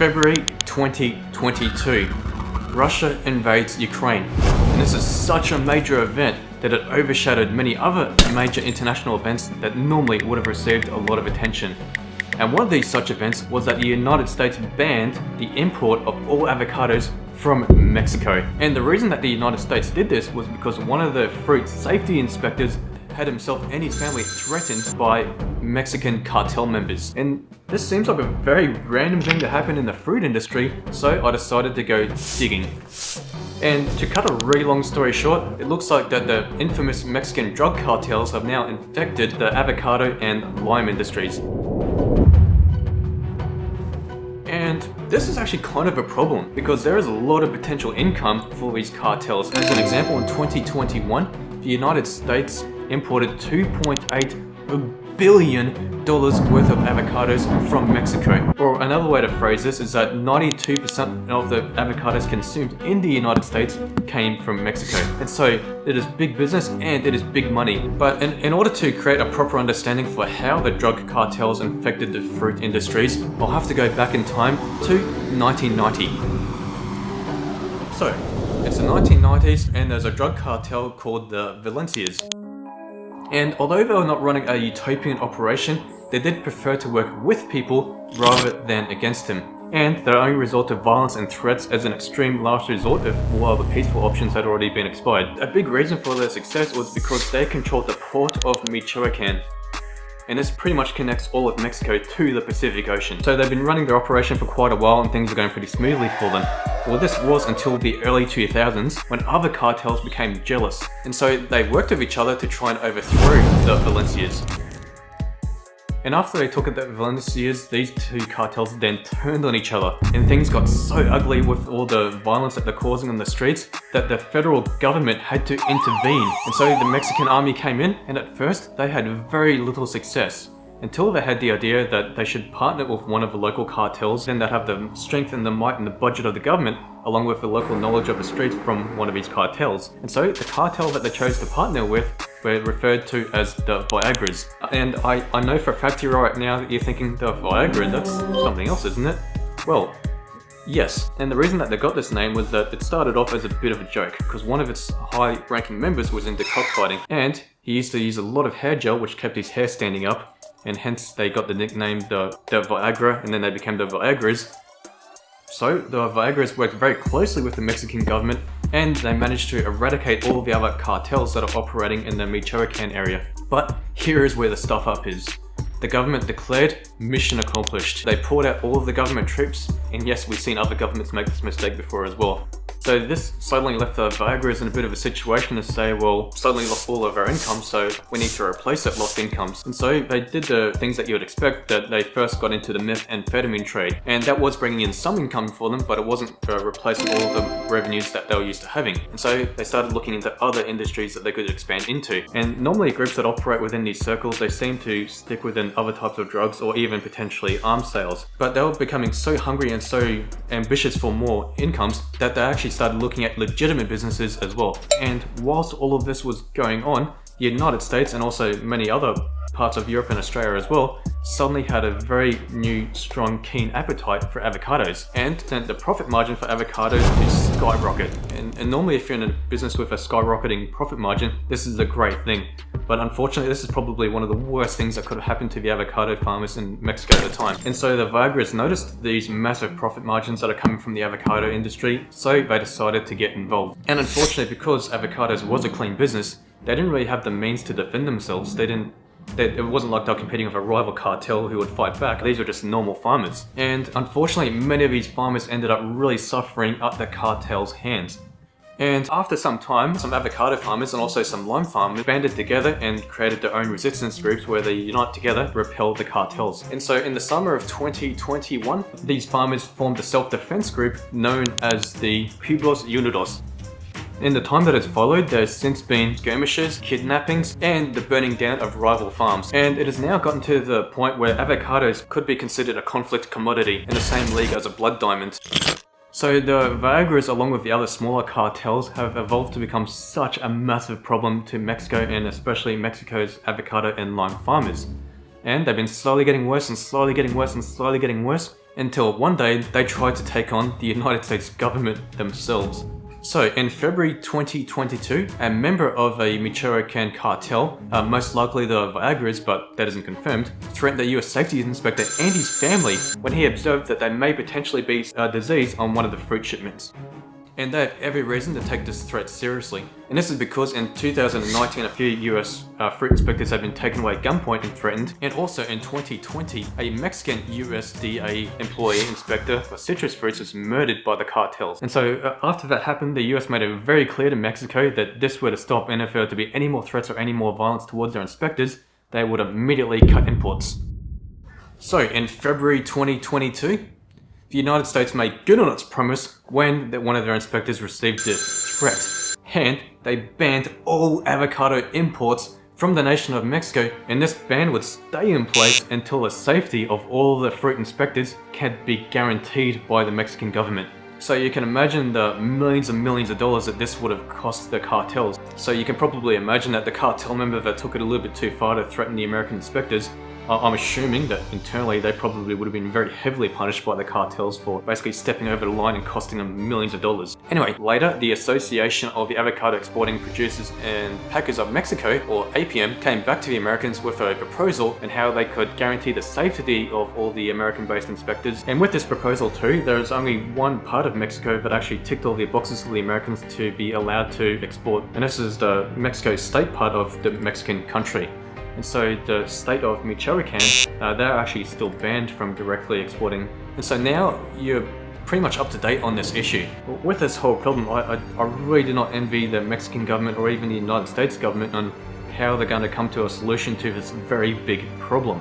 February 2022, Russia invades Ukraine. And this is such a major event that it overshadowed many other major international events that normally would have received a lot of attention. And one of these such events was that the United States banned the import of all avocados from Mexico. And the reason that the United States did this was because one of the fruit safety inspectors had himself and his family threatened by Mexican cartel members. And this seems like a very random thing to happen in the fruit industry, so I decided to go digging. And to cut a really long story short, it looks like that the infamous Mexican drug cartels have now infected the avocado and lime industries. And this is actually kind of a problem because there is a lot of potential income for these cartels. As an example, in 2021, the United States imported $2.8 billion worth of avocados from Mexico. Or another way to phrase this is that 92% of the avocados consumed in the United States came from Mexico. And so it is big business and it is big money. But in order to create a proper understanding for how the drug cartels infected the fruit industries, I'll have to go back in time to 1990. So, it's the 1990s and there's a drug cartel called the Valencias. And although they were not running a utopian operation, they did prefer to work with people rather than against them. And their only resort to violence and threats as an extreme last resort if all other peaceful options had already been expired. A big reason for their success was because they controlled the port of Michoacan. And this pretty much connects all of Mexico to the Pacific Ocean. So they've been running their operation for quite a while and things are going pretty smoothly for them. Well, this was until the early 2000s when other cartels became jealous. And so they worked with each other to try and overthrow the Valencias. And after they took at the Valencias, these two cartels then turned on each other. And things got so ugly with all the violence that they're causing on the streets that the federal government had to intervene. And so the Mexican army came in, and at first they had very little success. Until they had the idea that they should partner with one of the local cartels, then they'd have the strength and the might and the budget of the government, along with the local knowledge of the streets from one of these cartels. And so the cartel that they chose to partner with were referred to as the Viagras. And I know for a fact here right now that you're thinking, the Viagra, that's something else, isn't it? Well, yes. And the reason that they got this name was that it started off as a bit of a joke, because one of its high-ranking members was into cockfighting, and he used to use a lot of hair gel which kept his hair standing up, and hence they got the nickname the Viagra, and then they became the Viagras. So the Viagras worked very closely with the Mexican government, and they managed to eradicate all of the other cartels that are operating in the Michoacan area. But here is where the stuff up is. The government declared mission accomplished. They poured out all of the government troops, and yes, we've seen other governments make this mistake before as well. So this suddenly left the Viagras in a bit of a situation to say, well, suddenly lost all of our income, so we need to replace that lost incomes. And so they did the things that you would expect, that they first got into the methamphetamine trade. And that was bringing in some income for them, but it wasn't replacing all of the revenues that they were used to having. And so they started looking into other industries that they could expand into. And normally groups that operate within these circles, they seem to stick within other types of drugs or even potentially arms sales. But they were becoming so hungry and so ambitious for more incomes that they actually started looking at legitimate businesses as well. And whilst all of this was going on, the United States and also many other parts of Europe and Australia as well suddenly had a very new, strong, keen appetite for avocados, and sent the profit margin for avocados to skyrocket. And normally if you're in a business with a skyrocketing profit margin, this is a great thing. But unfortunately, this is probably one of the worst things that could have happened to the avocado farmers in Mexico at the time. And so the Viagras noticed these massive profit margins that are coming from the avocado industry, so they decided to get involved. And unfortunately, because avocados was a clean business, they didn't really have the means to defend themselves. It wasn't like they were competing with a rival cartel who would fight back. These were just normal farmers. And unfortunately, many of these farmers ended up really suffering at the cartel's hands. And after some time, some avocado farmers and also some lime farmers banded together and created their own resistance groups where they unite together to repel the cartels. And so in the summer of 2021, these farmers formed a self-defense group known as the Pueblos Unidos. In the time that has followed, there's since been skirmishes, kidnappings, and the burning down of rival farms. And it has now gotten to the point where avocados could be considered a conflict commodity in the same league as a blood diamond. So the Viagras, along with the other smaller cartels, have evolved to become such a massive problem to Mexico, and especially Mexico's avocado and lime farmers. And they've been slowly getting worse and slowly getting worse and slowly getting worse until one day they tried to take on the United States government themselves. So in February 2022, a member of a Michoacan cartel, most likely the Viagras, but that isn't confirmed, threatened the US safety inspector and his family when he observed that there may potentially be a disease on one of the fruit shipments. And they have every reason to take this threat seriously. And this is because in 2019 a few US fruit inspectors had been taken away at gunpoint and threatened, and also in 2020 a Mexican USDA employee inspector for citrus fruits was murdered by the cartels. And so after that happened, the US made it very clear to Mexico that this were to stop, and if there were to be any more threats or any more violence towards their inspectors, they would immediately cut imports. So in February 2022, the United States made good on its promise when one of their inspectors received a threat, and they banned all avocado imports from the nation of Mexico, and this ban would stay in place until the safety of all the fruit inspectors can be guaranteed by the Mexican government. So you can imagine the millions and millions of dollars that this would have cost the cartels. So you can probably imagine that the cartel member that took it a little bit too far to threaten the American inspectors, I'm assuming that internally they probably would have been very heavily punished by the cartels for basically stepping over the line and costing them millions of dollars. Anyway, later the Association of the Avocado Exporting Producers and Packers of Mexico, or APM, came back to the Americans with a proposal on how they could guarantee the safety of all the American-based inspectors. And with this proposal too, there's only one part of Mexico that actually ticked all the boxes for the Americans to be allowed to export, and this is the Mexico state part of the Mexican country. And so the state of Michoacan, they're actually still banned from directly exporting. And so now you're pretty much up to date on this issue. With this whole problem, I really do not envy the Mexican government or even the United States government on how they're going to come to a solution to this very big problem.